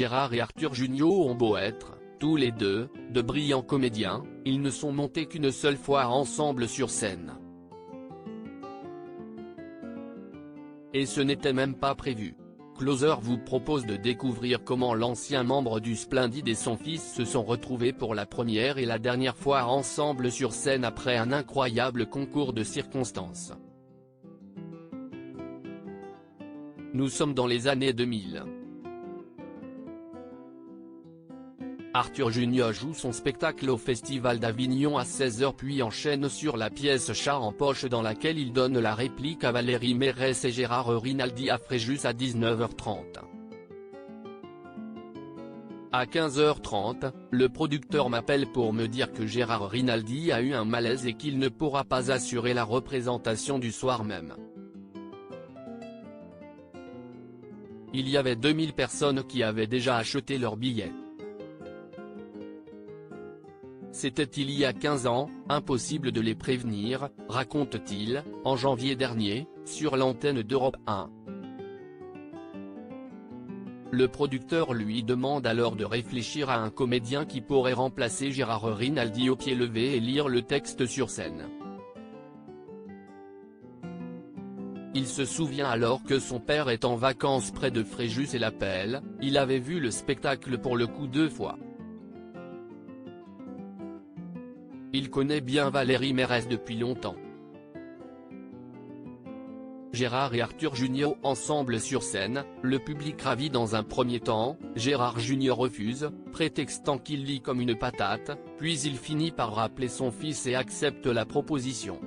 Gérard et Arthur Jugnot ont beau être, tous les deux, de brillants comédiens, ils ne sont montés qu'une seule fois ensemble sur scène. Et ce n'était même pas prévu. Closer vous propose de découvrir comment l'ancien membre du Splendide et son fils se sont retrouvés pour la première et la dernière fois ensemble sur scène après un incroyable concours de circonstances. Nous sommes dans les années 2000. Arthur Jugnot joue son spectacle au Festival d'Avignon à 16h puis enchaîne sur la pièce Chat en poche dans laquelle il donne la réplique à Valérie Mérès et Gérard Rinaldi à Fréjus à 19h30. À 15h30, le producteur m'appelle pour me dire que Gérard Rinaldi a eu un malaise et qu'il ne pourra pas assurer la représentation du soir même. Il y avait 2000 personnes qui avaient déjà acheté leurs billets. C'était il y a 15 ans, impossible de les prévenir, raconte-t-il, en janvier dernier, sur l'antenne d'Europe 1. Le producteur lui demande alors de réfléchir à un comédien qui pourrait remplacer Gérard Rinaldi au pied levé et lire le texte sur scène. Il se souvient alors que son père est en vacances près de Fréjus et l'appelle, il avait vu le spectacle pour le coup 2 fois. Il connaît bien Valérie Mérès depuis longtemps. Gérard et Arthur Jugnot ensemble sur scène, le public ravi dans un premier temps, Gérard Jugnot refuse, prétextant qu'il lit comme une patate, puis il finit par rappeler son fils et accepte la proposition.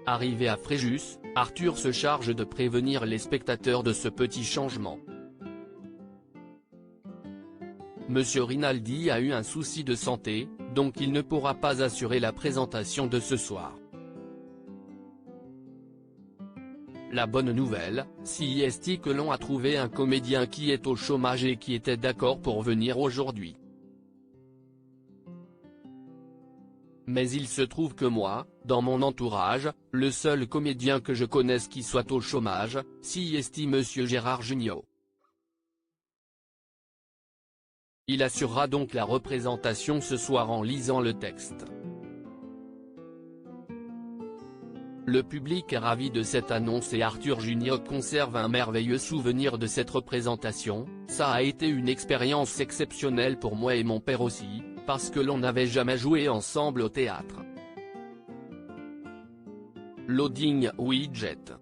Arrivé à Fréjus, Arthur se charge de prévenir les spectateurs de ce petit changement. Monsieur Rinaldi a eu un souci de santé, donc il ne pourra pas assurer la présentation de ce soir. La bonne nouvelle, c'est que l'on a trouvé un comédien qui est au chômage et qui était d'accord pour venir aujourd'hui. Mais il se trouve que moi, dans mon entourage, le seul comédien que je connaisse qui soit au chômage, c'est Monsieur Gérard Jugnot. Il assurera donc la représentation ce soir en lisant le texte. Le public est ravi de cette annonce et Arthur Jugnot conserve un merveilleux souvenir de cette représentation. Ça a été une expérience exceptionnelle pour moi et mon père aussi, parce que l'on n'avait jamais joué ensemble au théâtre. Loading Widget.